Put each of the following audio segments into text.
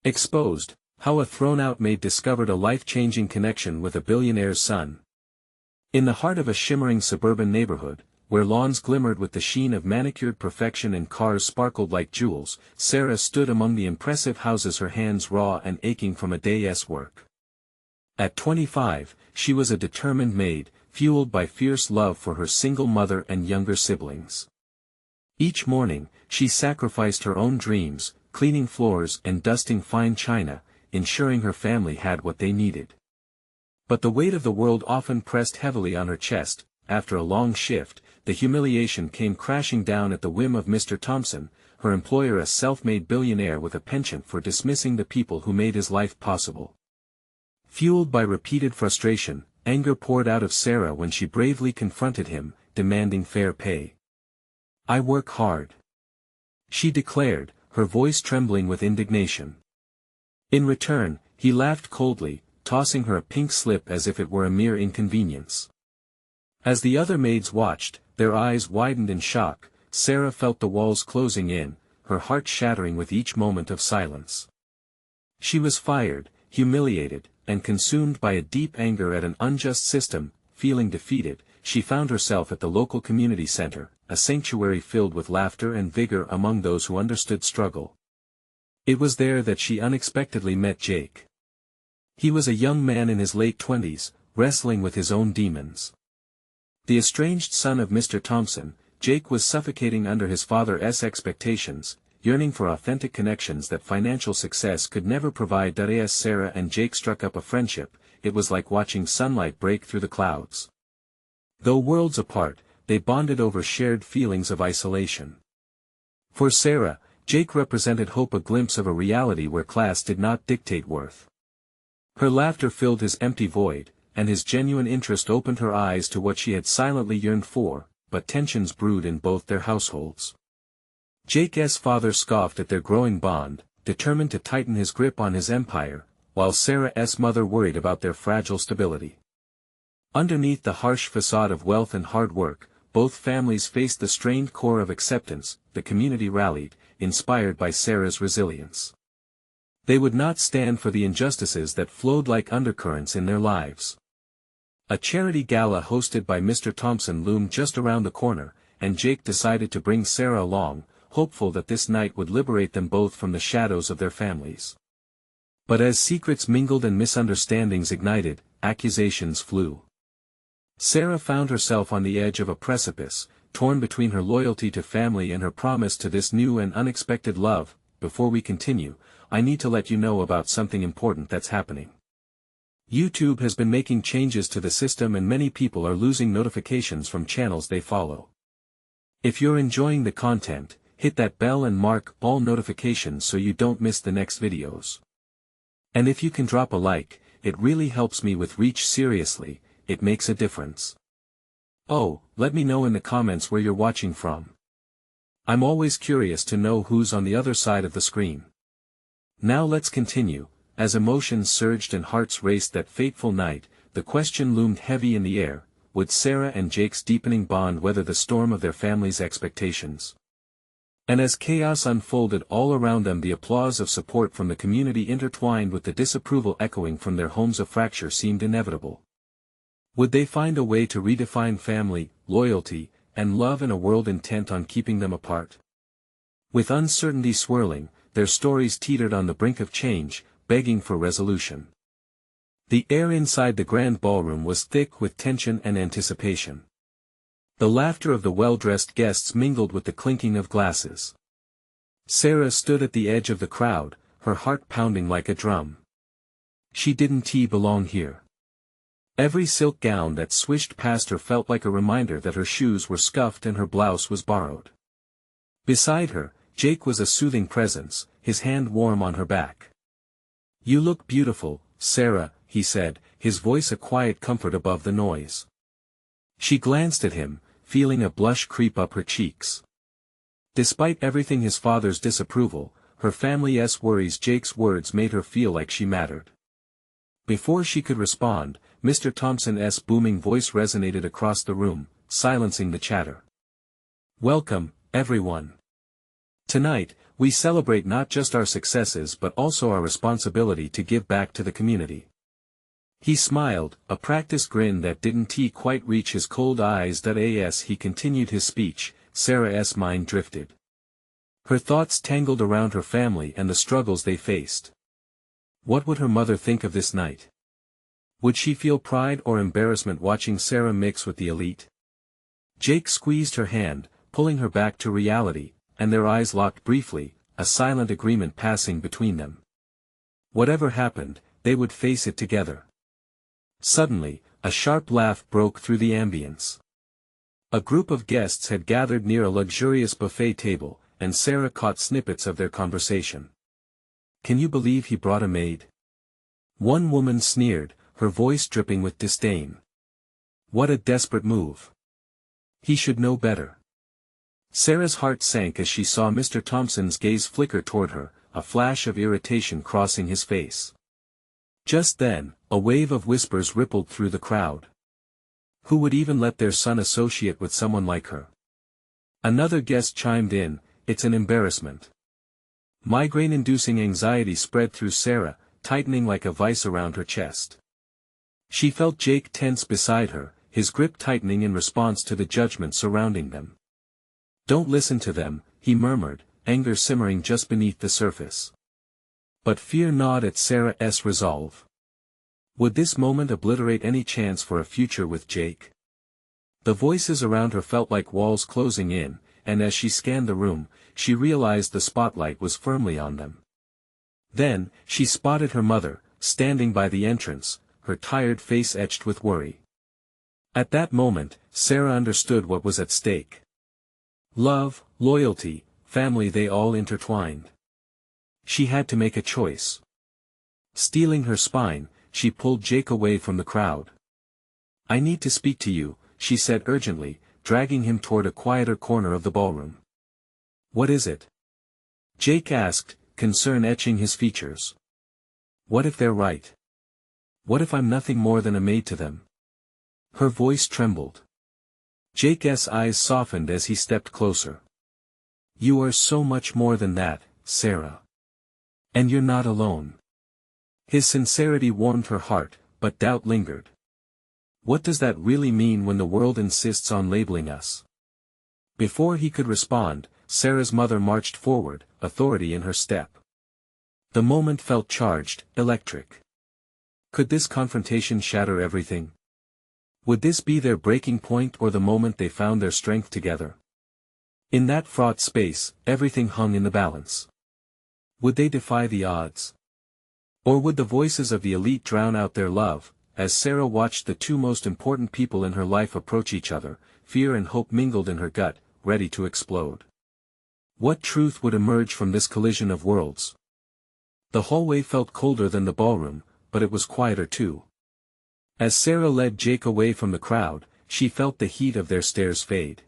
Exposed, how a thrown-out maid discovered a life-changing connection with a billionaire's son. In the heart of a shimmering suburban neighborhood, where lawns glimmered with the sheen of manicured perfection and cars sparkled like jewels, Sarah stood among the impressive houses, her hands raw and aching from a day's work. At 25, she was a determined maid, fueled by fierce love for her single mother and younger siblings. Each morning, she sacrificed her own dreams, cleaning floors and dusting fine china, ensuring her family had what they needed. But the weight of the world often pressed heavily on her chest. After a long shift, the humiliation came crashing down at the whim of Mr. Thompson, her employer, a self-made billionaire with a penchant for dismissing the people who made his life possible. Fueled by repeated frustration, anger poured out of Sarah when she bravely confronted him, demanding fair pay. "I work hard," she declared, her voice trembling with indignation. In return, he laughed coldly, tossing her a pink slip as if it were a mere inconvenience. As the other maids watched, their eyes widened in shock. Sarah felt the walls closing in, her heart shattering with each moment of silence. She was fired, humiliated, and consumed by a deep anger at an unjust system. Feeling defeated, she found herself at the local community center, a sanctuary filled with laughter and vigor among those who understood struggle. It was there that she unexpectedly met Jake. He was a young man in his late 20s, wrestling with his own demons. The estranged son of Mr. Thompson, Jake was suffocating under his father's expectations, yearning for authentic connections that financial success could never provide. As Sarah and Jake struck up a friendship, it was like watching sunlight break through the clouds. Though worlds apart, they bonded over shared feelings of isolation. For Sarah, Jake represented hope, a glimpse of a reality where class did not dictate worth. Her laughter filled his empty void, and his genuine interest opened her eyes to what she had silently yearned for, but tensions brewed in both their households. Jake's father scoffed at their growing bond, determined to tighten his grip on his empire, while Sarah's mother worried about their fragile stability. Underneath the harsh facade of wealth and hard work, both families faced the strained core of acceptance. The community rallied, inspired by Sarah's resilience. They would not stand for the injustices that flowed like undercurrents in their lives. A charity gala hosted by Mr. Thompson loomed just around the corner, and Jake decided to bring Sarah along, hopeful that this night would liberate them both from the shadows of their families. But as secrets mingled and misunderstandings ignited, accusations flew. Sarah found herself on the edge of a precipice, torn between her loyalty to family and her promise to this new and unexpected love. Before we continue, I need to let you know about something important that's happening. YouTube has been making changes to the system and many people are losing notifications from channels they follow. If you're enjoying the content, hit that bell and mark all notifications so you don't miss the next videos. And if you can drop a like, it really helps me with reach. Seriously, it makes a difference. Oh, let me know in the comments where you're watching from. I'm always curious to know who's on the other side of the screen. Now let's continue. As emotions surged and hearts raced that fateful night, the question loomed heavy in the air: would Sarah and Jake's deepening bond weather the storm of their family's expectations? And as chaos unfolded all around them, the applause of support from the community intertwined with the disapproval echoing from their homes, a fracture seemed inevitable. Would they find a way to redefine family, loyalty, and love in a world intent on keeping them apart? With uncertainty swirling, their stories teetered on the brink of change, begging for resolution. The air inside the grand ballroom was thick with tension and anticipation. The laughter of the well-dressed guests mingled with the clinking of glasses. Sarah stood at the edge of the crowd, her heart pounding like a drum. She didn't belong here. Every silk gown that swished past her felt like a reminder that her shoes were scuffed and her blouse was borrowed. Beside her, Jake was a soothing presence, his hand warm on her back. "You look beautiful, Sarah," he said, his voice a quiet comfort above the noise. She glanced at him, feeling a blush creep up her cheeks. Despite everything, his father's disapproval, her family's worries, Jake's words made her feel like she mattered. Before she could respond, Mr. Thompson's booming voice resonated across the room, silencing the chatter. "Welcome, everyone. Tonight, we celebrate not just our successes but also our responsibility to give back to the community." He smiled, a practiced grin that didn't quite reach his cold eyes. As he continued his speech, Sarah's mind drifted. Her thoughts tangled around her family and the struggles they faced. What would her mother think of this night? Would she feel pride or embarrassment watching Sarah mix with the elite? Jake squeezed her hand, pulling her back to reality, and their eyes locked briefly, a silent agreement passing between them. Whatever happened, they would face it together. Suddenly, a sharp laugh broke through the ambience. A group of guests had gathered near a luxurious buffet table, and Sarah caught snippets of their conversation. "Can you believe he brought a maid?" One woman sneered, her voice dripping with disdain. "What a desperate move. He should know better." Sarah's heart sank as she saw Mr. Thompson's gaze flicker toward her, a flash of irritation crossing his face. Just then, a wave of whispers rippled through the crowd. Who would even let their son associate with someone like her? Another guest chimed in, "It's an embarrassment." Migraine-inducing anxiety spread through Sarah, tightening like a vice around her chest. She felt Jake tense beside her, his grip tightening in response to the judgment surrounding them. "Don't listen to them," he murmured, anger simmering just beneath the surface. But fear gnawed at Sarah's resolve. Would this moment obliterate any chance for a future with Jake? The voices around her felt like walls closing in, and as she scanned the room, she realized the spotlight was firmly on them. Then, she spotted her mother, standing by the entrance, her tired face etched with worry. At that moment, Sarah understood what was at stake. Love, loyalty, family, they all intertwined. She had to make a choice. Steeling her spine, she pulled Jake away from the crowd. "I need to speak to you," she said urgently, dragging him toward a quieter corner of the ballroom. "What is it?" Jake asked, concern etching his features. "What if they're right? What if I'm nothing more than a maid to them?" Her voice trembled. Jake's eyes softened as he stepped closer. "You are so much more than that, Sarah. And you're not alone." His sincerity warmed her heart, but doubt lingered. What does that really mean when the world insists on labeling us? Before he could respond, Sarah's mother marched forward, authority in her step. The moment felt charged, electric. Could this confrontation shatter everything? Would this be their breaking point or the moment they found their strength together? In that fraught space, everything hung in the balance. Would they defy the odds? Or would the voices of the elite drown out their love? As Sarah watched the two most important people in her life approach each other, fear and hope mingled in her gut, ready to explode. What truth would emerge from this collision of worlds? The hallway felt colder than the ballroom, but it was quieter too. As Sarah led Jake away from the crowd, she felt the heat of their stares fade.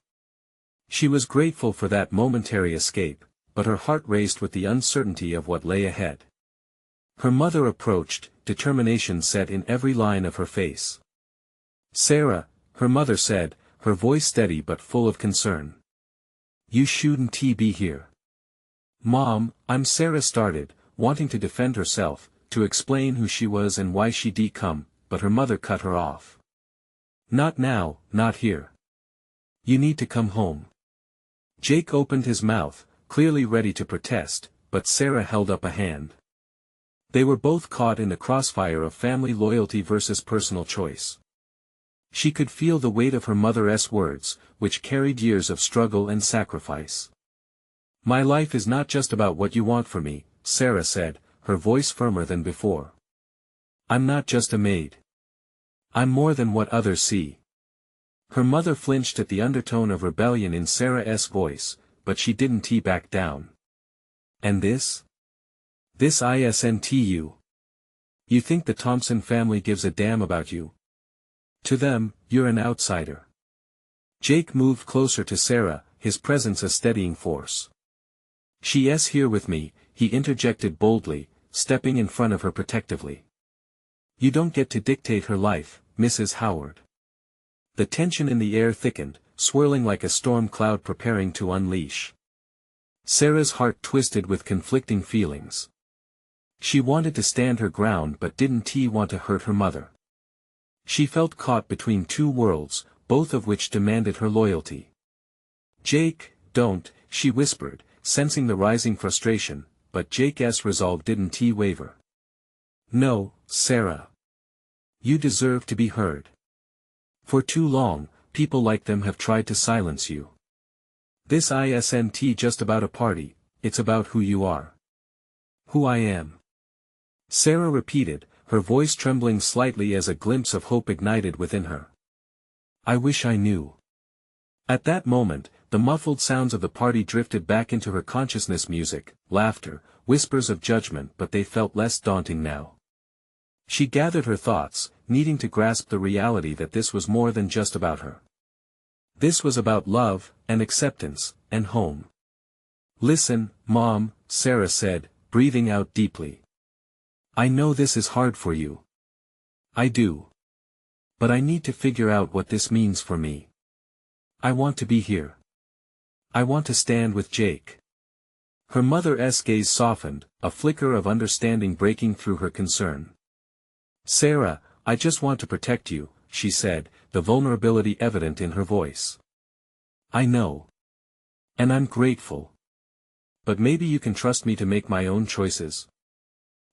She was grateful for that momentary escape, but her heart raced with the uncertainty of what lay ahead. Her mother approached, determination set in every line of her face. "Sarah," her mother said, her voice steady but full of concern. "You shouldn't be here." "Mom," Sarah started, wanting to defend herself, to explain who she was and why she'd come, but her mother cut her off. "Not now, not here. You need to come home." Jake opened his mouth, clearly ready to protest, but Sarah held up a hand. They were both caught in the crossfire of family loyalty versus personal choice. She could feel the weight of her mother's words, which carried years of struggle and sacrifice. "My life is not just about what you want from me," Sarah said, her voice firmer than before. "I'm not just a maid. I'm more than what others see." Her mother flinched at the undertone of rebellion in Sarah's voice, but she didn't back down. "And this? This isn't you. You think the Thompson family gives a damn about you? To them, you're an outsider." Jake moved closer to Sarah, his presence a steadying force. "She's here with me," he interjected boldly, stepping in front of her protectively. "You don't get to dictate her life, Mrs. Howard." The tension in the air thickened, swirling like a storm cloud preparing to unleash. Sarah's heart twisted with conflicting feelings. She wanted to stand her ground but didn't want to hurt her mother. She felt caught between two worlds, both of which demanded her loyalty. "Jake, don't," she whispered, sensing the rising frustration, but Jake's resolve didn't waver. "No, Sarah. You deserve to be heard. For too long, people like them have tried to silence you. This isn't just about a party, it's about who you are." "Who I am," Sarah repeated, her voice trembling slightly as a glimpse of hope ignited within her. "I wish I knew." At that moment, the muffled sounds of the party drifted back into her consciousness: music, laughter, whispers of judgment, but they felt less daunting now. She gathered her thoughts, needing to grasp the reality that this was more than just about her. This was about love, and acceptance, and home. "Listen, Mom," Sarah said, breathing out deeply. "I know this is hard for you. I do. But I need to figure out what this means for me. I want to be here. I want to stand with Jake." Her mother's gaze softened, a flicker of understanding breaking through her concern. "Sarah, I just want to protect you," she said, the vulnerability evident in her voice. "I know. And I'm grateful. But maybe you can trust me to make my own choices."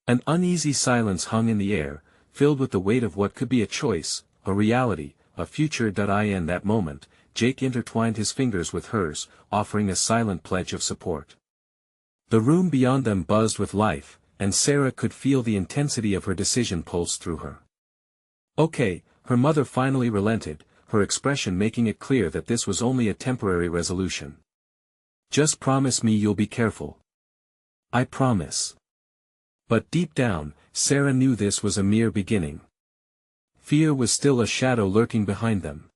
An uneasy silence hung in the air, filled with the weight of what could be a choice, a reality, a future. In that moment, Jake intertwined his fingers with hers, offering a silent pledge of support. The room beyond them buzzed with life, and Sarah could feel the intensity of her decision pulse through her. "Okay," her mother finally relented, her expression making it clear that this was only a temporary resolution. "Just promise me you'll be careful." "I promise." But deep down, Sarah knew this was a mere beginning. Fear was still a shadow lurking behind them.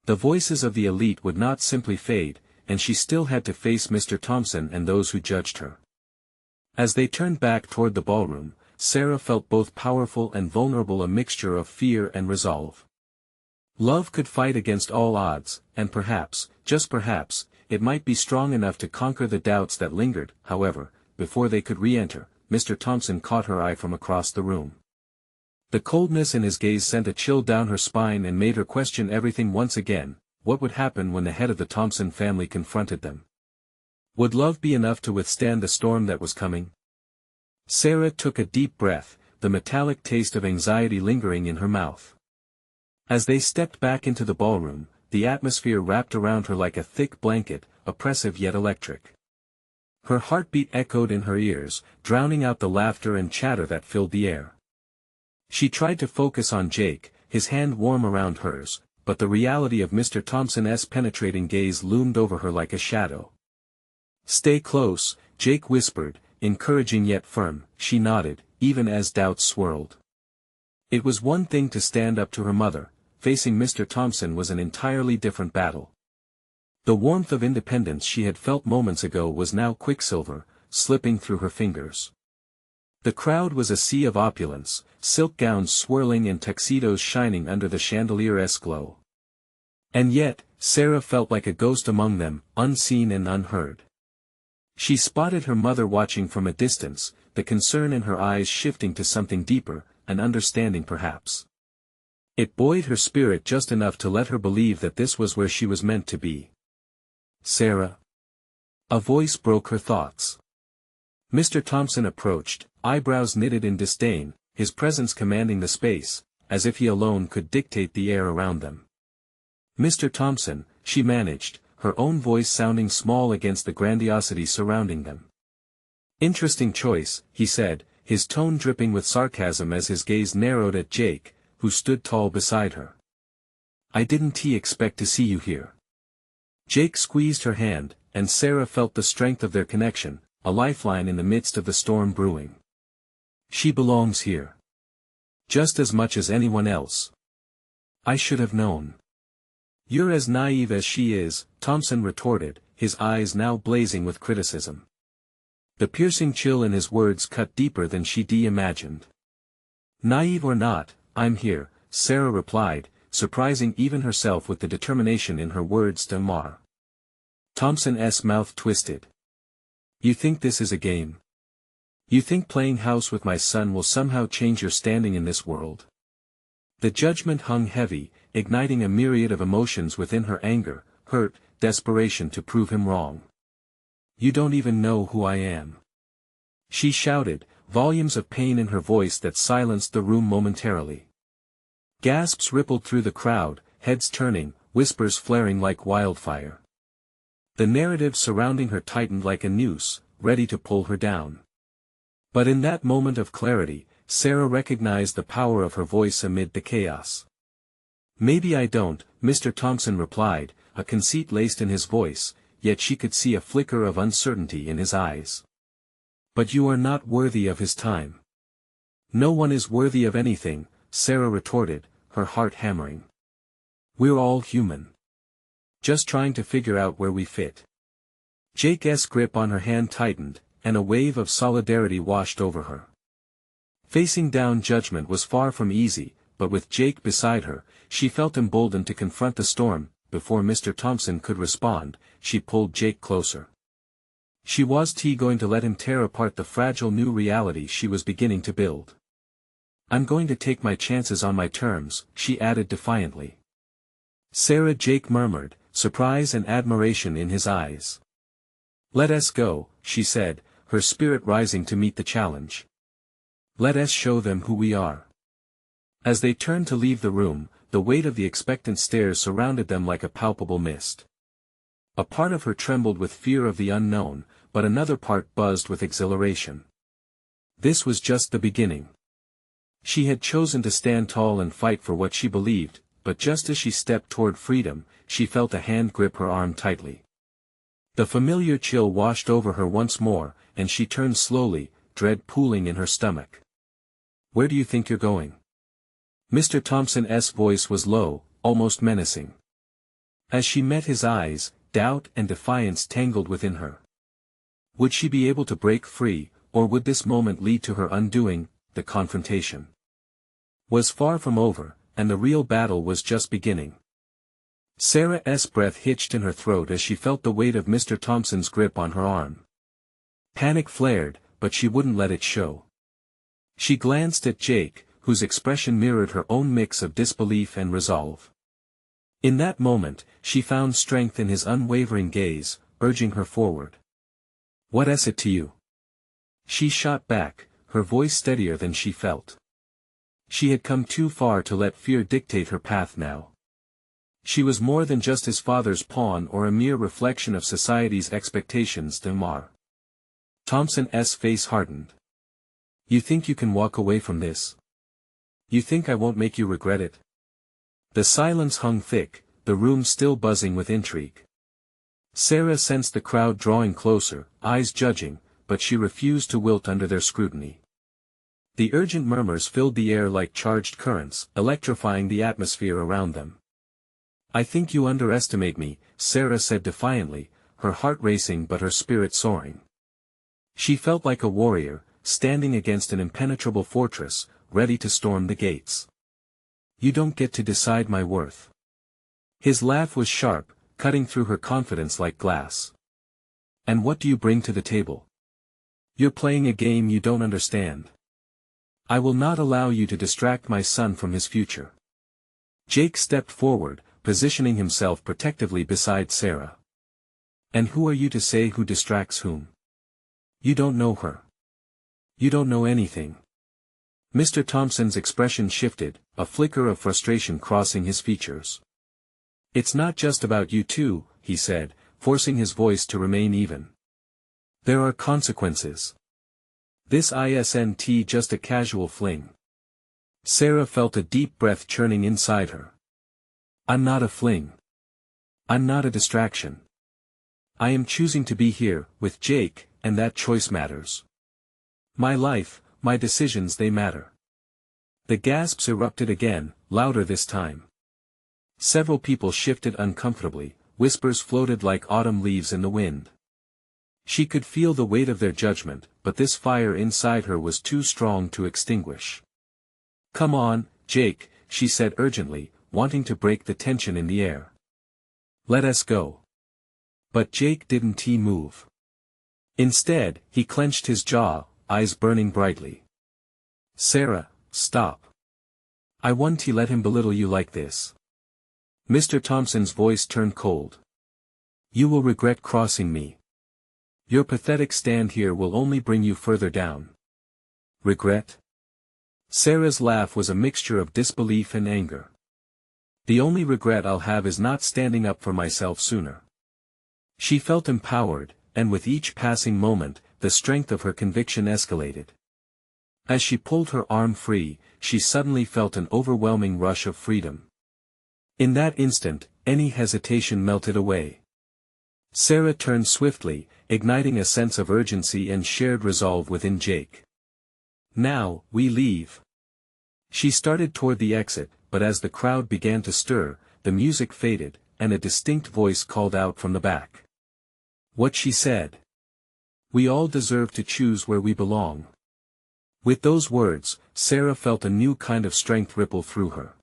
The voices of the elite would not simply fade, and she still had to face Mr. Thompson and those who judged her. As they turned back toward the ballroom, Sarah felt both powerful and vulnerable, a mixture of fear and resolve. Love could fight against all odds, and perhaps, just perhaps, it might be strong enough to conquer the doubts that lingered. However, before they could re-enter, Mr. Thompson caught her eye from across the room. The coldness in his gaze sent a chill down her spine and made her question everything once again. What would happen when the head of the Thompson family confronted them? Would love be enough to withstand the storm that was coming? Sarah took a deep breath, the metallic taste of anxiety lingering in her mouth. As they stepped back into the ballroom, the atmosphere wrapped around her like a thick blanket, oppressive yet electric. Her heartbeat echoed in her ears, drowning out the laughter and chatter that filled the air. She tried to focus on Jake, his hand warm around hers, but the reality of Mr. Thompson's penetrating gaze loomed over her like a shadow. "Stay close," Jake whispered, encouraging yet firm. She nodded, even as doubts swirled. It was one thing to stand up to her mother, facing Mr. Thompson was an entirely different battle. The warmth of independence she had felt moments ago was now quicksilver, slipping through her fingers. The crowd was a sea of opulence, silk gowns swirling and tuxedos shining under the chandelier's glow. And yet, Sarah felt like a ghost among them, unseen and unheard. She spotted her mother watching from a distance, the concern in her eyes shifting to something deeper, an understanding perhaps. It buoyed her spirit just enough to let her believe that this was where she was meant to be. "Sarah?" A voice broke her thoughts. Mr. Thompson approached, eyebrows knitted in disdain, his presence commanding the space, as if he alone could dictate the air around them. "Mr. Thompson," she managed, her own voice sounding small against the grandiosity surrounding them. "Interesting choice," he said, his tone dripping with sarcasm as his gaze narrowed at Jake, who stood tall beside her. "I didn't expect to see you here." Jake squeezed her hand, and Sarah felt the strength of their connection, a lifeline in the midst of the storm brewing. "She belongs here. Just as much as anyone else. I should have known." "You're as naive as she is," Thompson retorted, his eyes now blazing with criticism. The piercing chill in his words cut deeper than she imagined. "Naive or not, I'm here," Sarah replied, surprising even herself with the determination in her words to mar. Thompson's mouth twisted. You think this is a game? You think playing house with my son will somehow change your standing in this world? The judgment hung heavy, igniting a myriad of emotions within her: anger, hurt, desperation to prove him wrong. You don't even know who I am, she shouted, volumes of pain in her voice that silenced the room momentarily. Gasps rippled through the crowd, heads turning, whispers flaring like wildfire. The narrative surrounding her tightened like a noose, ready to pull her down. But in that moment of clarity, Sarah recognized the power of her voice amid the chaos. Maybe I don't, Mr. Thompson replied, a conceit laced in his voice, yet she could see a flicker of uncertainty in his eyes. But you are not worthy of his time. No one is worthy of anything, Sarah retorted, her heart hammering. We're all human. Just trying to figure out where we fit. Jake's grip on her hand tightened, and a wave of solidarity washed over her. Facing down judgment was far from easy, but with Jake beside her, she felt emboldened to confront the storm. Before Mr. Thompson could respond, she pulled Jake closer. She was going to let him tear apart the fragile new reality she was beginning to build. I'm going to take my chances on my terms, she added defiantly. Sarah, Jake murmured, surprise and admiration in his eyes. Let us go, she said, her spirit rising to meet the challenge. Let us show them who we are. As they turned to leave the room, the weight of the expectant stares surrounded them like a palpable mist. A part of her trembled with fear of the unknown, but another part buzzed with exhilaration. This was just the beginning. She had chosen to stand tall and fight for what she believed, but just as she stepped toward freedom, she felt a hand grip her arm tightly. The familiar chill washed over her once more, and she turned slowly, dread pooling in her stomach. Where do you think you're going? Mr. Thompson's voice was low, almost menacing. As she met his eyes, doubt and defiance tangled within her. Would she be able to break free, or would this moment lead to her undoing? The confrontation was far from over, and the real battle was just beginning. Sarah's breath hitched in her throat as she felt the weight of Mr. Thompson's grip on her arm. Panic flared, but she wouldn't let it show. She glanced at Jake, whose expression mirrored her own mix of disbelief and resolve. In that moment, she found strength in his unwavering gaze, urging her forward. What is it to you? She shot back, her voice steadier than she felt. She had come too far to let fear dictate her path now. She was more than just his father's pawn or a mere reflection of society's expectations. Thompson's face hardened. You think you can walk away from this? You think I won't make you regret it? The silence hung thick, the room still buzzing with intrigue. Sarah sensed the crowd drawing closer, eyes judging, but she refused to wilt under their scrutiny. The urgent murmurs filled the air like charged currents, electrifying the atmosphere around them. I think you underestimate me, Sarah said defiantly, her heart racing but her spirit soaring. She felt like a warrior, standing against an impenetrable fortress, ready to storm the gates. You don't get to decide my worth. His laugh was sharp, cutting through her confidence like glass. And what do you bring to the table? You're playing a game you don't understand. I will not allow you to distract my son from his future. Jake stepped forward, positioning himself protectively beside Sarah. And who are you to say who distracts whom? You don't know her. You don't know anything. Mr. Thompson's expression shifted, a flicker of frustration crossing his features. It's not just about you two, he said, forcing his voice to remain even. There are consequences. This isn't just a casual fling. Sarah felt a deep breath churning inside her. I'm not a fling. I'm not a distraction. I am choosing to be here, with Jake, and that choice matters. My life, my decisions, they matter. The gasps erupted again, louder this time. Several people shifted uncomfortably, whispers floated like autumn leaves in the wind. She could feel the weight of their judgment, but this fire inside her was too strong to extinguish. Come on, Jake, she said urgently, wanting to break the tension in the air. Let us go. But Jake didn't move. Instead, he clenched his jaw, eyes burning brightly. Sarah, stop. I won't let him belittle you like this. Mr. Thompson's voice turned cold. You will regret crossing me. Your pathetic stand here will only bring you further down. Regret? Sarah's laugh was a mixture of disbelief and anger. The only regret I'll have is not standing up for myself sooner. She felt empowered, and with each passing moment, the strength of her conviction escalated. As she pulled her arm free, she suddenly felt an overwhelming rush of freedom. In that instant, any hesitation melted away. Sarah turned swiftly, igniting a sense of urgency and shared resolve within Jake. Now, we leave. She started toward the exit, but as the crowd began to stir, the music faded, and a distinct voice called out from the back. What she said. We all deserve to choose where we belong. With those words, Sarah felt a new kind of strength ripple through her.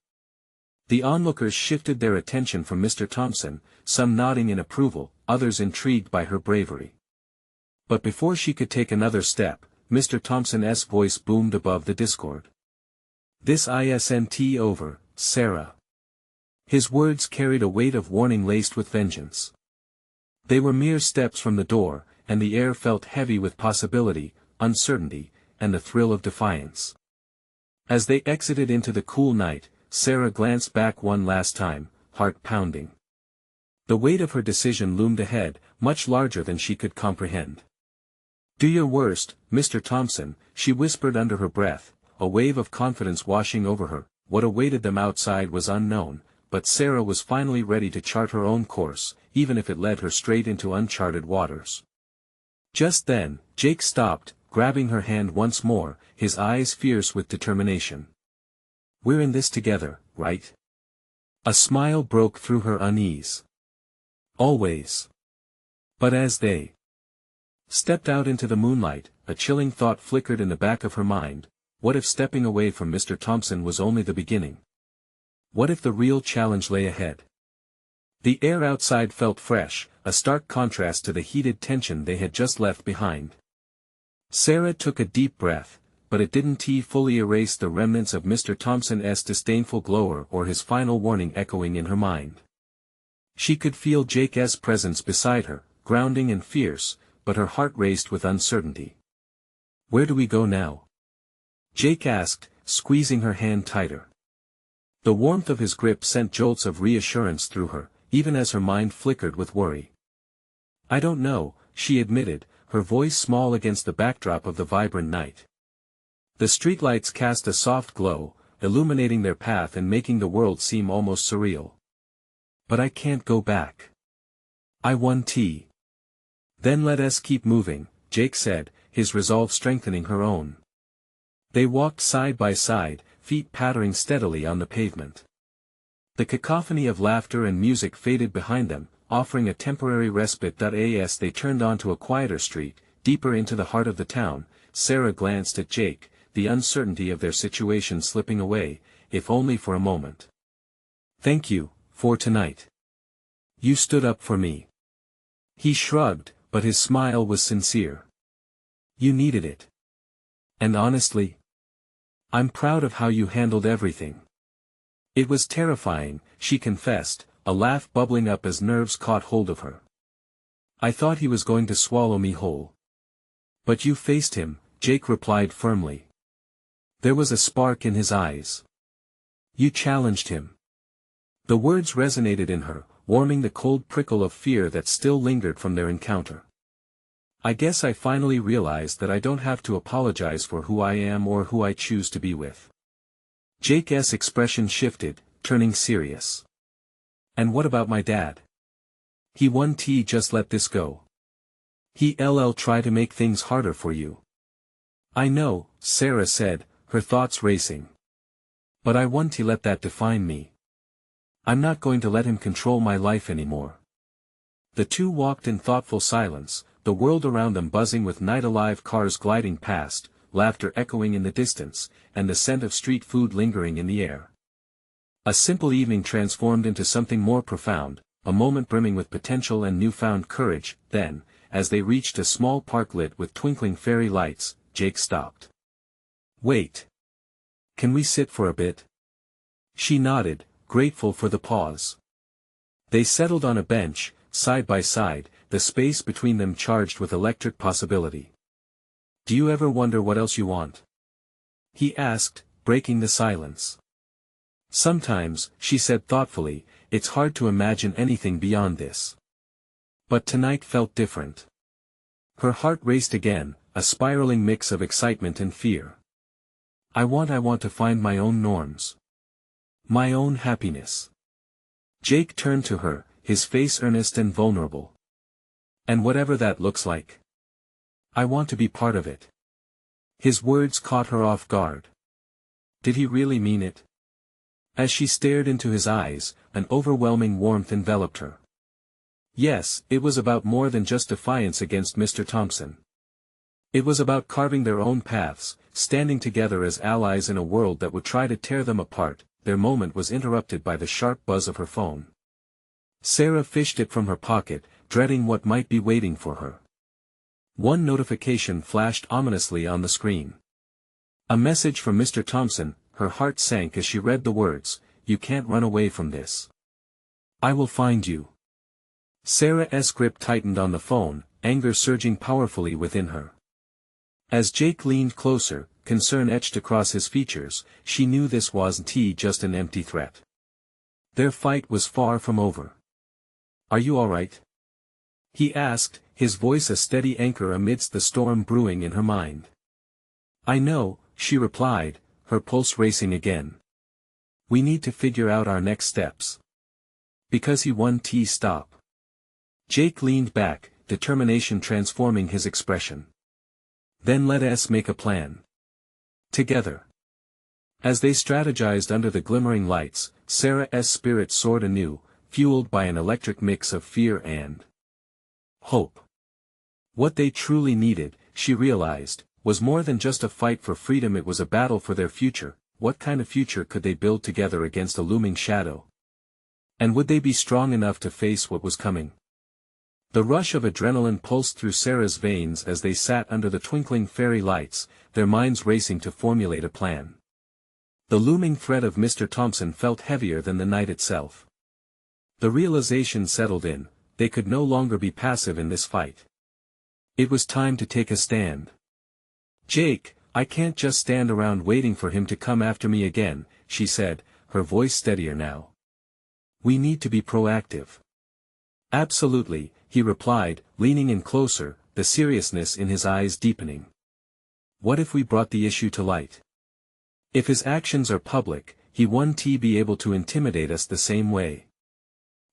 The onlookers shifted their attention from Mr. Thompson, some nodding in approval, others intrigued by her bravery. But before she could take another step, Mr. Thompson's voice boomed above the discord. This isn't over, Sarah. His words carried a weight of warning laced with vengeance. They were mere steps from the door, and the air felt heavy with possibility, uncertainty, and the thrill of defiance. As they exited into the cool night, Sarah glanced back one last time, heart pounding. The weight of her decision loomed ahead, much larger than she could comprehend. Do your worst, Mr. Thompson, she whispered under her breath, a wave of confidence washing over her. What awaited them outside was unknown, but Sarah was finally ready to chart her own course, even if it led her straight into uncharted waters. Just then, Jake stopped, grabbing her hand once more, his eyes fierce with determination. We're in this together, right? A smile broke through her unease. Always. But as they stepped out into the moonlight, a chilling thought flickered in the back of her mind. What if stepping away from Mr. Thompson was only the beginning? What if the real challenge lay ahead? The air outside felt fresh, a stark contrast to the heated tension they had just left behind. Sarah took a deep breath, but it didn't fully erase the remnants of Mr. Thompson's disdainful glower or his final warning echoing in her mind. She could feel Jake's presence beside her, grounding and fierce, but her heart raced with uncertainty. Where do we go now? Jake asked, squeezing her hand tighter. The warmth of his grip sent jolts of reassurance through her, even as her mind flickered with worry. I don't know, she admitted, her voice small against the backdrop of the vibrant night. The streetlights cast a soft glow, illuminating their path and making the world seem almost surreal. But I can't go back. I want tea. Then let us keep moving, Jake said, his resolve strengthening her own. They walked side by side, feet pattering steadily on the pavement. The cacophony of laughter and music faded behind them, offering a temporary respite. As they turned onto a quieter street, deeper into the heart of the town, Sarah glanced at Jake, the uncertainty of their situation slipping away, if only for a moment. Thank you, for tonight. You stood up for me. He shrugged, but his smile was sincere. You needed it. And honestly, I'm proud of how you handled everything. It was terrifying, she confessed, a laugh bubbling up as nerves caught hold of her. I thought he was going to swallow me whole. But you faced him, Jake replied firmly. There was a spark in his eyes. You challenged him. The words resonated in her, warming the cold prickle of fear that still lingered from their encounter. I guess I finally realized that I don't have to apologize for who I am or who I choose to be with. Jake's expression shifted, turning serious. And what about my dad? He won't just let this go. He'll try to make things harder for you. I know, Sarah said, her thoughts racing. But I won't let that define me. I'm not going to let him control my life anymore. The two walked in thoughtful silence, the world around them buzzing with night-alive cars gliding past, laughter echoing in the distance, and the scent of street food lingering in the air. A simple evening transformed into something more profound, a moment brimming with potential and newfound courage. Then, as they reached a small park lit with twinkling fairy lights, Jake stopped. "Wait. Can we sit for a bit?" She nodded, grateful for the pause. They settled on a bench, side by side, the space between them charged with electric possibility. "Do you ever wonder what else you want?" he asked, breaking the silence. "Sometimes," she said thoughtfully, "it's hard to imagine anything beyond this." But tonight felt different. Her heart raced again, a spiraling mix of excitement and fear. I want to find my own norms. My own happiness." Jake turned to her, his face earnest and vulnerable. "And whatever that looks like. I want to be part of it." His words caught her off guard. Did he really mean it? As she stared into his eyes, an overwhelming warmth enveloped her. Yes, it was about more than just defiance against Mr. Thompson. It was about carving their own paths, standing together as allies in a world that would try to tear them apart. Their moment was interrupted by the sharp buzz of her phone. Sarah fished it from her pocket, dreading what might be waiting for her. One notification flashed ominously on the screen. A message from Mr. Thompson. Her heart sank as she read the words, "You can't run away from this. I will find you." Sarah's grip tightened on the phone, anger surging powerfully within her. As Jake leaned closer, concern etched across his features, she knew this wasn't just an empty threat. Their fight was far from over. "Are you all right?" he asked, his voice a steady anchor amidst the storm brewing in her mind. "I know," she replied, her pulse racing again. "We need to figure out our next steps." Because he won't stop. Jake leaned back, determination transforming his expression. "Then let us make a plan. Together." As they strategized under the glimmering lights, Sarah's spirit soared anew, fueled by an electric mix of fear and hope. What they truly needed, she realized, was more than just a fight for freedom. It was a battle for their future. What kind of future could they build together against a looming shadow? And would they be strong enough to face what was coming? The rush of adrenaline pulsed through Sarah's veins as they sat under the twinkling fairy lights, their minds racing to formulate a plan. The looming threat of Mr. Thompson felt heavier than the night itself. The realization settled in, they could no longer be passive in this fight. It was time to take a stand. "Jake, I can't just stand around waiting for him to come after me again," she said, her voice steadier now. "We need to be proactive." "Absolutely," he replied, leaning in closer, the seriousness in his eyes deepening. "What if we brought the issue to light? If his actions are public, he won't be able to intimidate us the same way."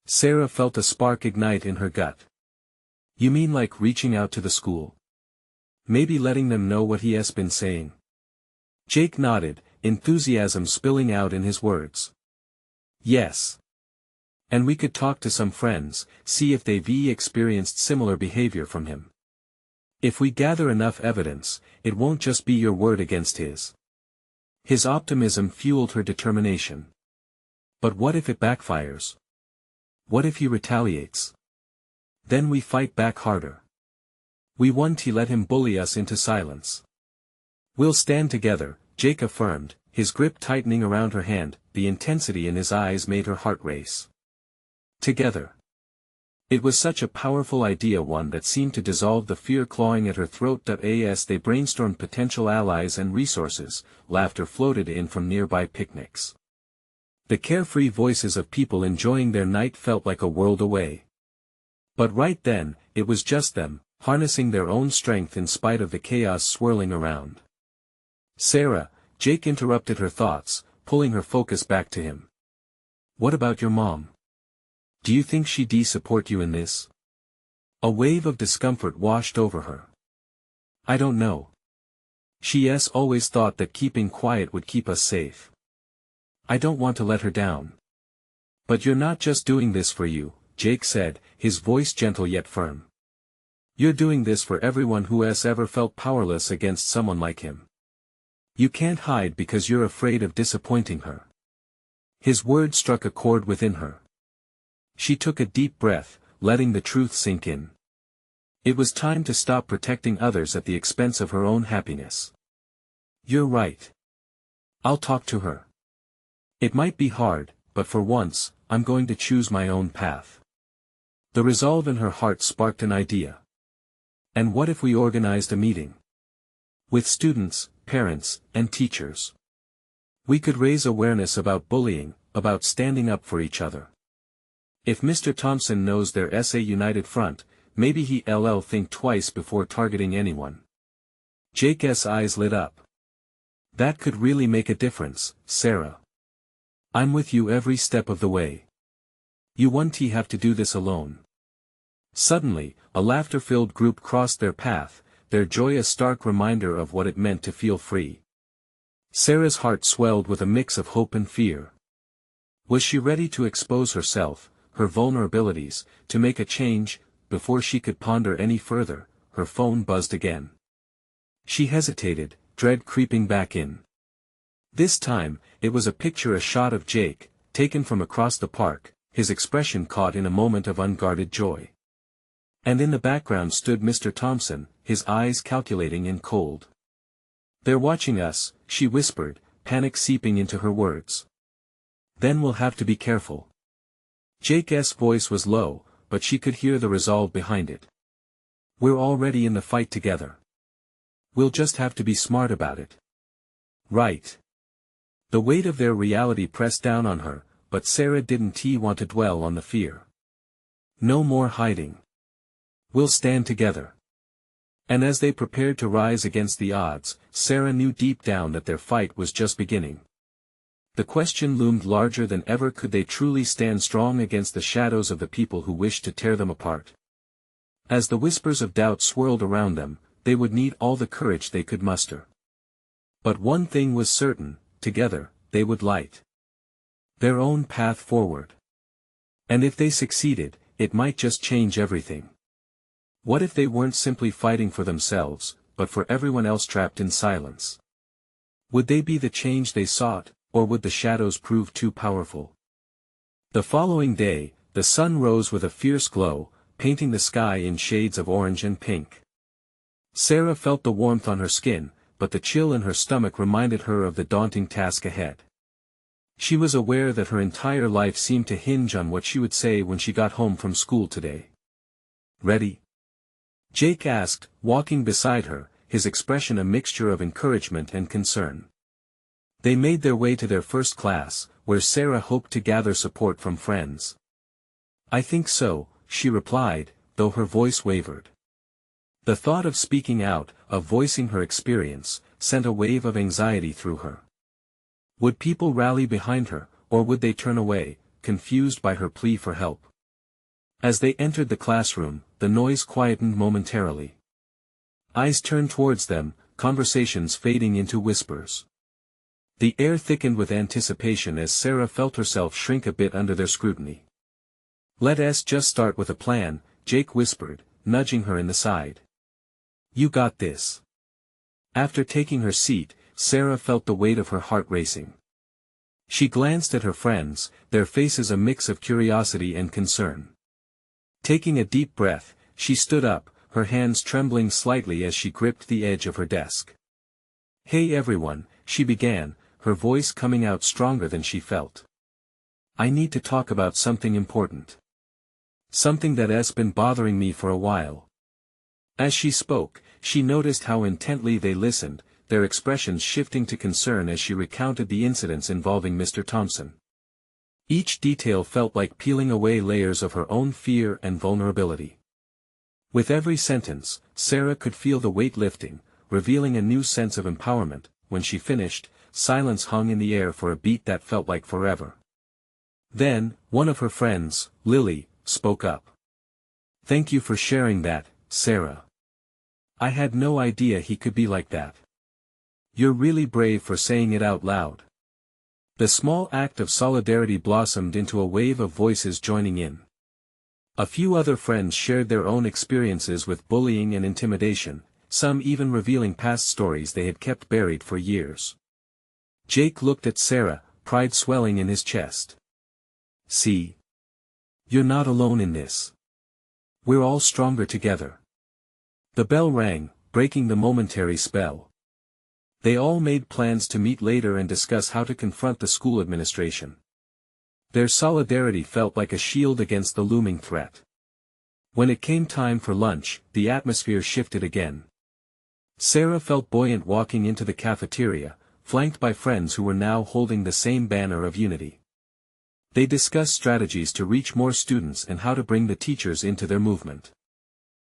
Sarah felt a spark ignite in her gut. "You mean like reaching out to the school? Maybe letting them know what he has been saying?" Jake nodded, enthusiasm spilling out in his words. "Yes. And we could talk to some friends, see if they've experienced similar behavior from him. If we gather enough evidence, it won't just be your word against his." His optimism fueled her determination. "But what if it backfires? What if he retaliates? Then we fight back harder. We won't let him bully us into silence." "We'll stand together," Jake affirmed, his grip tightening around her hand. The intensity in his eyes made her heart race. Together. It was such a powerful idea, one that seemed to dissolve the fear clawing at her throat. As they brainstormed potential allies and resources, laughter floated in from nearby picnics. The carefree voices of people enjoying their night felt like a world away. But right then, it was just them, harnessing their own strength in spite of the chaos swirling around. "Sarah," Jake interrupted her thoughts, pulling her focus back to him. "What about your mom? Do you think she'd support you in this?" A wave of discomfort washed over her. "I don't know. She's always thought that keeping quiet would keep us safe. I don't want to let her down." "But you're not just doing this for you," Jake said, his voice gentle yet firm. "You're doing this for everyone who has ever felt powerless against someone like him. You can't hide because you're afraid of disappointing her." His words struck a chord within her. She took a deep breath, letting the truth sink in. It was time to stop protecting others at the expense of her own happiness. "You're right. I'll talk to her. It might be hard, but for once, I'm going to choose my own path." The resolve in her heart sparked an idea. "And what if we organized a meeting? With students, parents, and teachers. We could raise awareness about bullying, about standing up for each other. If Mr. Thompson knows their SA United Front, maybe he'll think twice before targeting anyone." Jake's eyes lit up. "That could really make a difference, Sarah. I'm with you every step of the way. You won't have to do this alone." Suddenly, a laughter-filled group crossed their path, their joy a stark reminder of what it meant to feel free. Sarah's heart swelled with a mix of hope and fear. Was she ready to expose herself, her vulnerabilities, to make a change? Before she could ponder any further, her phone buzzed again. She hesitated, dread creeping back in. This time, it was a shot of Jake, taken from across the park, his expression caught in a moment of unguarded joy. And in the background stood Mr. Thompson, his eyes calculating and cold. "They're watching us," she whispered, panic seeping into her words. "Then we'll have to be careful." Jake's voice was low, but she could hear the resolve behind it. "We're already in the fight together. We'll just have to be smart about it." "Right." The weight of their reality pressed down on her, but Sarah didn't want to dwell on the fear. "No more hiding. We'll stand together." And as they prepared to rise against the odds, Sarah knew deep down that their fight was just beginning. The question loomed larger than ever: could they truly stand strong against the shadows of the people who wished to tear them apart? As the whispers of doubt swirled around them, they would need all the courage they could muster. But one thing was certain: together, they would light their own path forward. And if they succeeded, it might just change everything. What if they weren't simply fighting for themselves, but for everyone else trapped in silence? Would they be the change they sought, or would the shadows prove too powerful? The following day, the sun rose with a fierce glow, painting the sky in shades of orange and pink. Sarah felt the warmth on her skin, but the chill in her stomach reminded her of the daunting task ahead. She was aware that her entire life seemed to hinge on what she would say when she got home from school today. "Ready?" Jake asked, walking beside her, his expression a mixture of encouragement and concern. They made their way to their first class, where Sarah hoped to gather support from friends. "I think so," she replied, though her voice wavered. The thought of speaking out, of voicing her experience, sent a wave of anxiety through her. Would people rally behind her, or would they turn away, confused by her plea for help? As they entered the classroom, the noise quietened momentarily. Eyes turned towards them, conversations fading into whispers. The air thickened with anticipation as Sarah felt herself shrink a bit under their scrutiny. "Let's just start with a plan," Jake whispered, nudging her in the side. "You got this." After taking her seat, Sarah felt the weight of her heart racing. She glanced at her friends, their faces a mix of curiosity and concern. Taking a deep breath, she stood up, her hands trembling slightly as she gripped the edge of her desk. "Hey everyone," she began, her voice coming out stronger than she felt. "I need to talk about something important. Something that's been bothering me for a while." As she spoke, she noticed how intently they listened, their expressions shifting to concern as she recounted the incidents involving Mr. Thompson. Each detail felt like peeling away layers of her own fear and vulnerability. With every sentence, Sarah could feel the weight lifting, revealing a new sense of empowerment. When she finished, silence hung in the air for a beat that felt like forever. Then, one of her friends, Lily, spoke up. "Thank you for sharing that, Sarah. I had no idea he could be like that. You're really brave for saying it out loud." The small act of solidarity blossomed into a wave of voices joining in. A few other friends shared their own experiences with bullying and intimidation, some even revealing past stories they had kept buried for years. Jake looked at Sarah, pride swelling in his chest. "See? You're not alone in this. We're all stronger together." The bell rang, breaking the momentary spell. They all made plans to meet later and discuss how to confront the school administration. Their solidarity felt like a shield against the looming threat. When it came time for lunch, the atmosphere shifted again. Sarah felt buoyant walking into the cafeteria, flanked by friends who were now holding the same banner of unity. They discussed strategies to reach more students and how to bring the teachers into their movement.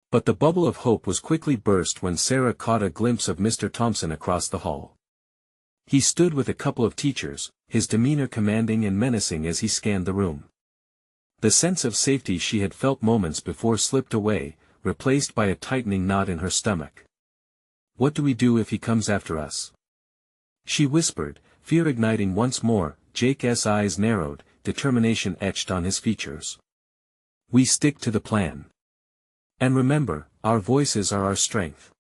But the bubble of hope was quickly burst when Sarah caught a glimpse of Mr. Thompson across the hall. He stood with a couple of teachers, his demeanor commanding and menacing as he scanned the room. The sense of safety she had felt moments before slipped away, replaced by a tightening knot in her stomach. "What do we do if he comes after us?" she whispered, fear igniting once more. Jake's eyes narrowed, determination etched on his features. "We stick to the plan. And remember, our voices are our strength.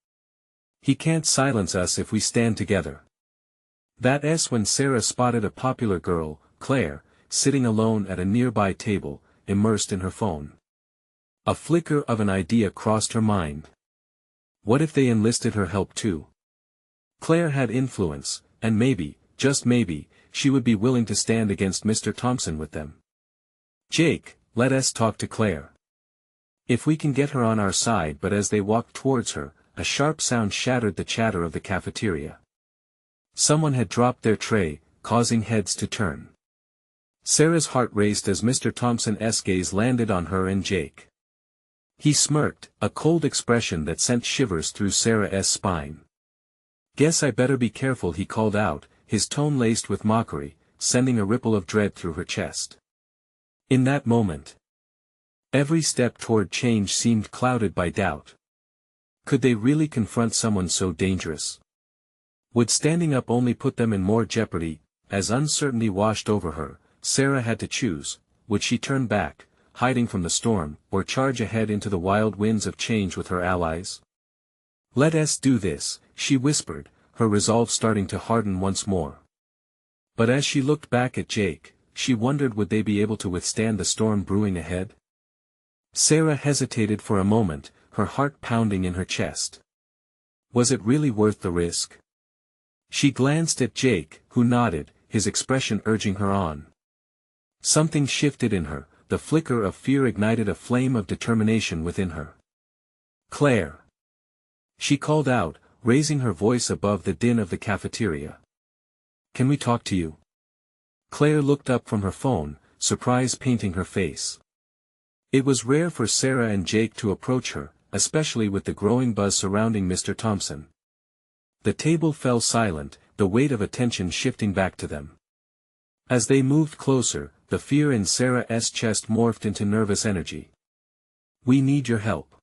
He can't silence us if we stand together." That's when Sarah spotted a popular girl, Claire, sitting alone at a nearby table, immersed in her phone. A flicker of an idea crossed her mind. What if they enlisted her help too? Claire had influence, and maybe, just maybe, she would be willing to stand against Mr. Thompson with them. "Jake, let us talk to Claire. If we can get her on our side." But as they walked towards her, a sharp sound shattered the chatter of the cafeteria. Someone had dropped their tray, causing heads to turn. Sarah's heart raced as Mr. Thompson's gaze landed on her and Jake. He smirked, a cold expression that sent shivers through Sarah's spine. "Guess I better be careful," he called out, his tone laced with mockery, sending a ripple of dread through her chest. In that moment, every step toward change seemed clouded by doubt. Could they really confront someone so dangerous? Would standing up only put them in more jeopardy? As uncertainty washed over her, Sarah had to choose: would she turn back, hiding from the storm, or charge ahead into the wild winds of change with her allies? "Let us do this," she whispered, her resolve starting to harden once more. But as she looked back at Jake, she wondered would they be able to withstand the storm brewing ahead? Sarah hesitated for a moment, her heart pounding in her chest. Was it really worth the risk? She glanced at Jake, who nodded, his expression urging her on. Something shifted in her, the flicker of fear ignited a flame of determination within her. "Claire!" she called out, raising her voice above the din of the cafeteria. "Can we talk to you?" Claire looked up from her phone, surprise painting her face. It was rare for Sarah and Jake to approach her, especially with the growing buzz surrounding Mr. Thompson. The table fell silent, the weight of attention shifting back to them. As they moved closer, the fear in Sarah's chest morphed into nervous energy. "We need your help.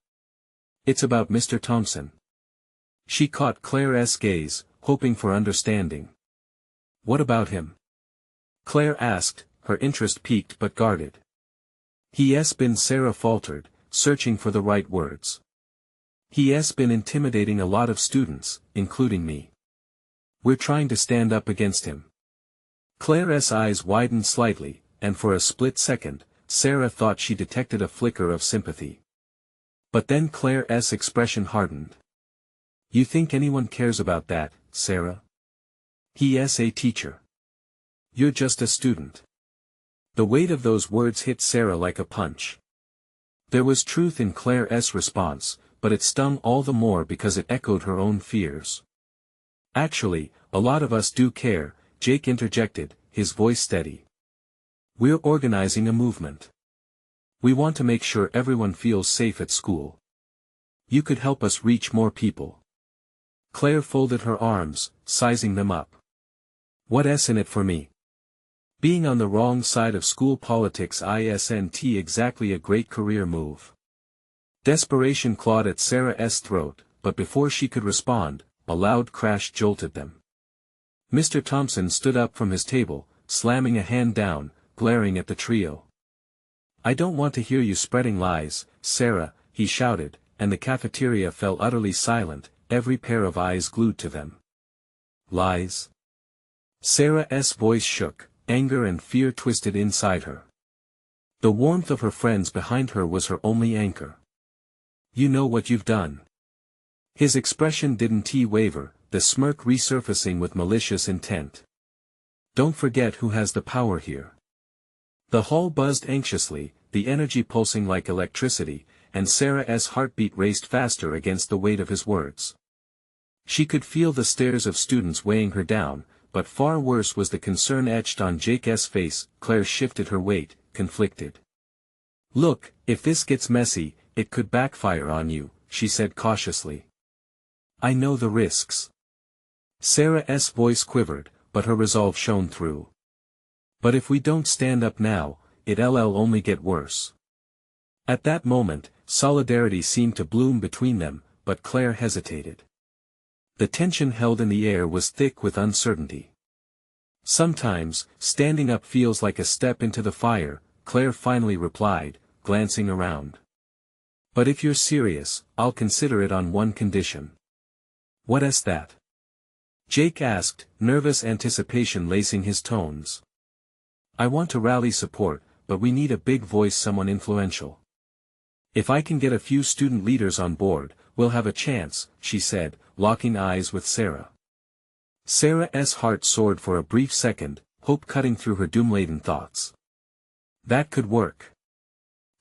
It's about Mr. Thompson." She caught Claire's gaze, hoping for understanding. "What about him?" Claire asked, her interest piqued but guarded. "He's been," Sarah faltered, searching for the right words. "He's been intimidating a lot of students, including me. We're trying to stand up against him." Claire's eyes widened slightly, and for a split second, Sarah thought she detected a flicker of sympathy. But then Claire's expression hardened. "You think anyone cares about that, Sarah? He's a teacher. You're just a student." The weight of those words hit Sarah like a punch. There was truth in Claire's response, but it stung all the more because it echoed her own fears. "Actually, a lot of us do care," Jake interjected, his voice steady. "We're organizing a movement. We want to make sure everyone feels safe at school. You could help us reach more people." Claire folded her arms, sizing them up. "What's in it for me? Being on the wrong side of school politics isn't exactly a great career move." Desperation clawed at Sarah's throat, but before she could respond, a loud crash jolted them. Mr. Thompson stood up from his table, slamming a hand down, glaring at the trio. "I don't want to hear you spreading lies, Sarah," he shouted, and the cafeteria fell utterly silent, every pair of eyes glued to them. "Lies?" Sarah's voice shook, anger and fear twisted inside her. The warmth of her friends behind her was her only anchor. "You know what you've done. His expression didn't waver, the smirk resurfacing with malicious intent. Don't forget who has the power here. The hall buzzed anxiously, the energy pulsing like electricity, and Sarah's heartbeat raced faster against the weight of his words. She could feel the stares of students weighing her down, but far worse was the concern etched on Jake's face. Claire shifted her weight, conflicted. Look, if this gets messy, it could backfire on you, she said cautiously. I know the risks. Sarah's voice quivered, but her resolve shone through. But if we don't stand up now, it'll only get worse. At that moment, solidarity seemed to bloom between them, but Claire hesitated. The tension held in the air was thick with uncertainty. Sometimes, standing up feels like a step into the fire, Claire finally replied, glancing around. But if you're serious, I'll consider it on one condition. What's that? Jake asked, nervous anticipation lacing his tones. I want to rally support, but we need a big voice, someone influential. If I can get a few student leaders on board, we'll have a chance, she said, locking eyes with Sarah. Sarah's heart soared for a brief second, hope cutting through her doom-laden thoughts. That could work.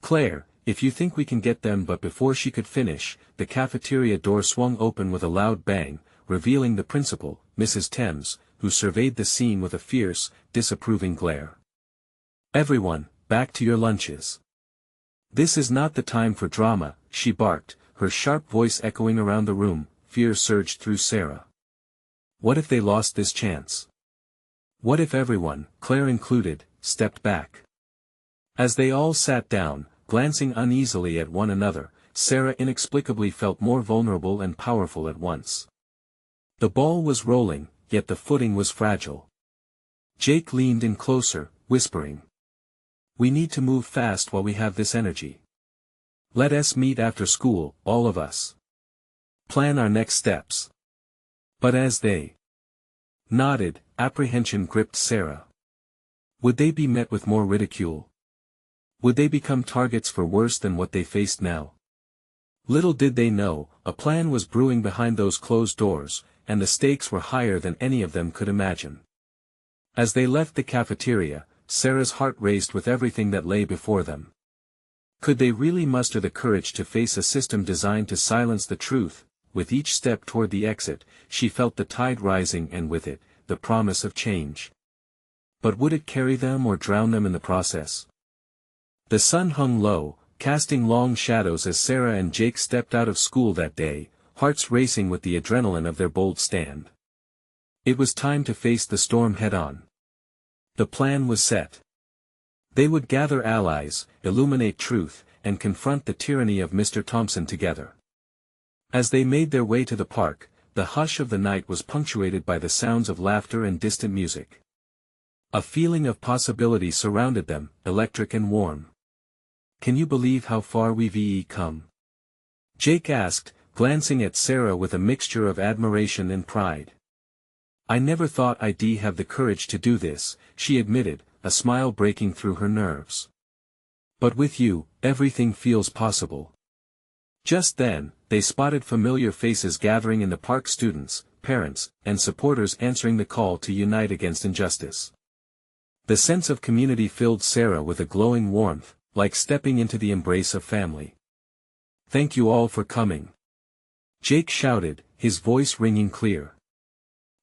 Claire, if you think we can get them. But before she could finish, the cafeteria door swung open with a loud bang, revealing the principal, Mrs. Thames, who surveyed the scene with a fierce, disapproving glare. Everyone, back to your lunches. This is not the time for drama, she barked, her sharp voice echoing around the room. Fear surged through Sarah. What if they lost this chance? What if everyone, Claire included, stepped back? As they all sat down, glancing uneasily at one another, Sarah inexplicably felt more vulnerable and powerful at once. The ball was rolling, yet the footing was fragile. Jake leaned in closer, whispering. We need to move fast while we have this energy. Let us meet after school, all of us. Plan our next steps. But as they nodded, apprehension gripped Sarah. Would they be met with more ridicule? Would they become targets for worse than what they faced now? Little did they know, a plan was brewing behind those closed doors, and the stakes were higher than any of them could imagine. As they left the cafeteria, Sarah's heart raced with everything that lay before them. Could they really muster the courage to face a system designed to silence the truth? With each step toward the exit, she felt the tide rising, and with it, the promise of change. But would it carry them or drown them in the process? The sun hung low, casting long shadows as Sarah and Jake stepped out of school that day, hearts racing with the adrenaline of their bold stand. It was time to face the storm head-on. The plan was set. They would gather allies, illuminate truth, and confront the tyranny of Mr. Thompson together. As they made their way to the park, the hush of the night was punctuated by the sounds of laughter and distant music. A feeling of possibility surrounded them, electric and warm. Can you believe how far we've come? Jake asked, glancing at Sarah with a mixture of admiration and pride. I never thought I'd have the courage to do this, she admitted, a smile breaking through her nerves. But with you, everything feels possible. Just then, they spotted familiar faces gathering in the park, students, parents, and supporters answering the call to unite against injustice. The sense of community filled Sarah with a glowing warmth, like stepping into the embrace of family. Thank you all for coming. Jake shouted, his voice ringing clear.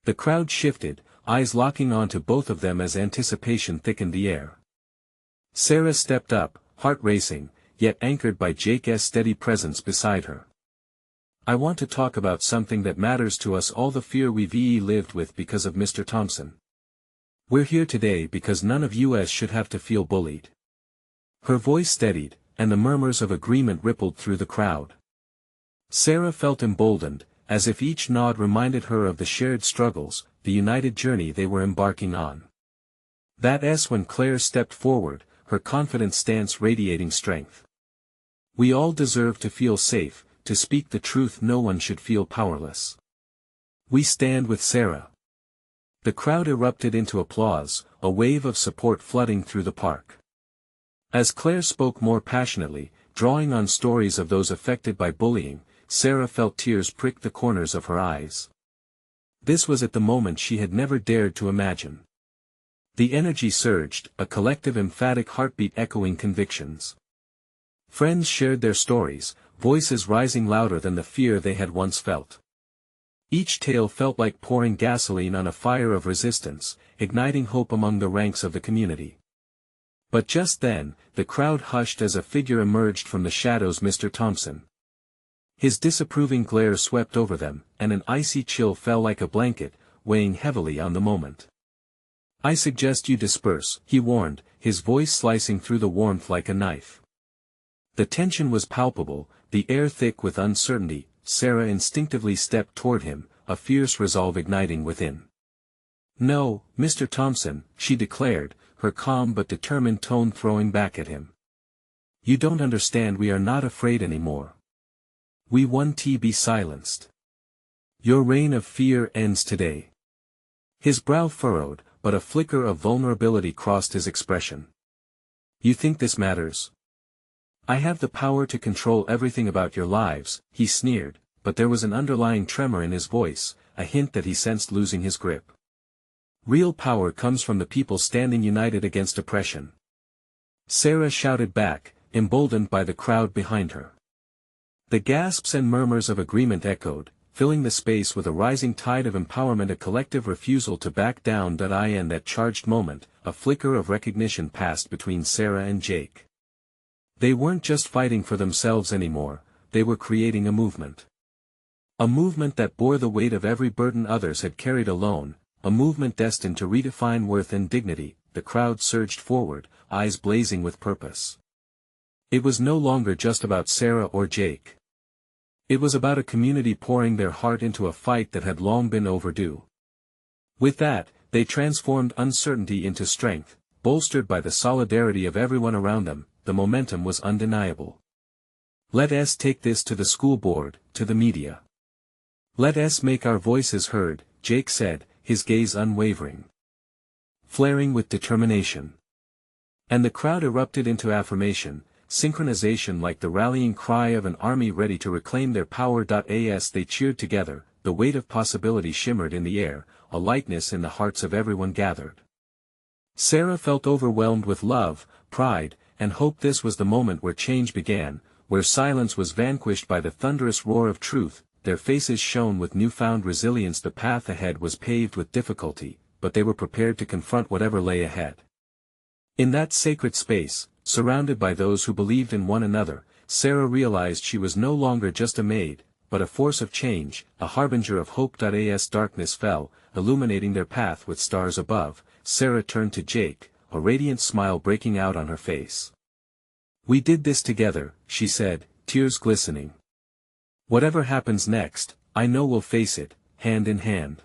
The crowd shifted, eyes locking onto both of them as anticipation thickened the air. Sarah stepped up, heart racing, yet anchored by Jake's steady presence beside her. I want to talk about something that matters to us all, the fear we've lived with because of Mr. Thompson. We're here today because none of us should have to feel bullied. Her voice steadied, and the murmurs of agreement rippled through the crowd. Sarah felt emboldened, as if each nod reminded her of the shared struggles, the united journey they were embarking on. That's when Claire stepped forward, her confident stance radiating strength. We all deserve to feel safe, to speak the truth. No one should feel powerless. We stand with Sarah. The crowd erupted into applause, a wave of support flooding through the park. As Claire spoke more passionately, drawing on stories of those affected by bullying, Sarah felt tears prick the corners of her eyes. This was at the moment she had never dared to imagine. The energy surged, a collective emphatic heartbeat echoing convictions. Friends shared their stories, voices rising louder than the fear they had once felt. Each tale felt like pouring gasoline on a fire of resistance, igniting hope among the ranks of the community. But just then, the crowd hushed as a figure emerged from the shadows. Mr. Thompson. His disapproving glare swept over them, and an icy chill fell like a blanket, weighing heavily on the moment. "I suggest you disperse," he warned, his voice slicing through the warmth like a knife. The tension was palpable, the air thick with uncertainty. Sarah instinctively stepped toward him, a fierce resolve igniting within. "No, Mr. Thompson," she declared, her calm but determined tone throwing back at him. "You don't understand. We are not afraid anymore. We want to be silenced. Your reign of fear ends today." His brow furrowed, but a flicker of vulnerability crossed his expression. "You think this matters? I have the power to control everything about your lives," he sneered, but there was an underlying tremor in his voice, a hint that he sensed losing his grip. "Real power comes from the people standing united against oppression." Sarah shouted back, emboldened by the crowd behind her. The gasps and murmurs of agreement echoed, filling the space with a rising tide of empowerment, a collective refusal to back down. In that charged moment, a flicker of recognition passed between Sarah and Jake. They weren't just fighting for themselves anymore, they were creating a movement. A movement that bore the weight of every burden others had carried alone, a movement destined to redefine worth and dignity. The crowd surged forward, eyes blazing with purpose. It was no longer just about Sarah or Jake. It was about a community pouring their heart into a fight that had long been overdue. With that, they transformed uncertainty into strength, bolstered by the solidarity of everyone around them. The momentum was undeniable. "Let us take this to the school board, to the media. Let us make our voices heard," Jake said, his gaze unwavering, flaring with determination. And the crowd erupted into affirmation, synchronization, like the rallying cry of an army ready to reclaim their power. As they cheered together, the weight of possibility shimmered in the air, a lightness in the hearts of everyone gathered. Sarah felt overwhelmed with love, pride, and hope. This was the moment where change began, where silence was vanquished by the thunderous roar of truth. Their faces shone with newfound resilience. The path ahead was paved with difficulty, but they were prepared to confront whatever lay ahead. In that sacred space, surrounded by those who believed in one another, Sarah realized she was no longer just a maid, but a force of change, a harbinger of hope. As darkness fell, illuminating their path with stars above, Sarah turned to Jake, a radiant smile breaking out on her face. "We did this together," she said, tears glistening. "Whatever happens next, I know we'll face it, hand in hand."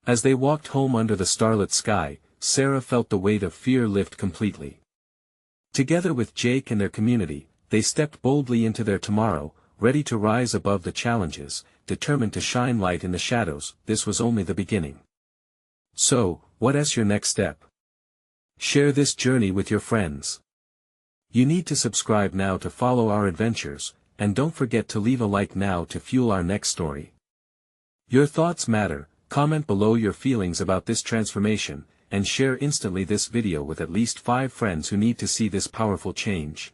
As they walked home under the starlit sky, Sarah felt the weight of fear lift completely. Together with Jake and their community, they stepped boldly into their tomorrow, ready to rise above the challenges, determined to shine light in the shadows. This was only the beginning. So, what's your next step? Share this journey with your friends. You need to subscribe now to follow our adventures, and don't forget to leave a like now to fuel our next story. Your thoughts matter. Comment below your feelings about this transformation, and share instantly this video with at least 5 friends who need to see this powerful change.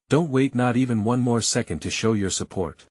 Don't wait not even one more second to show your support.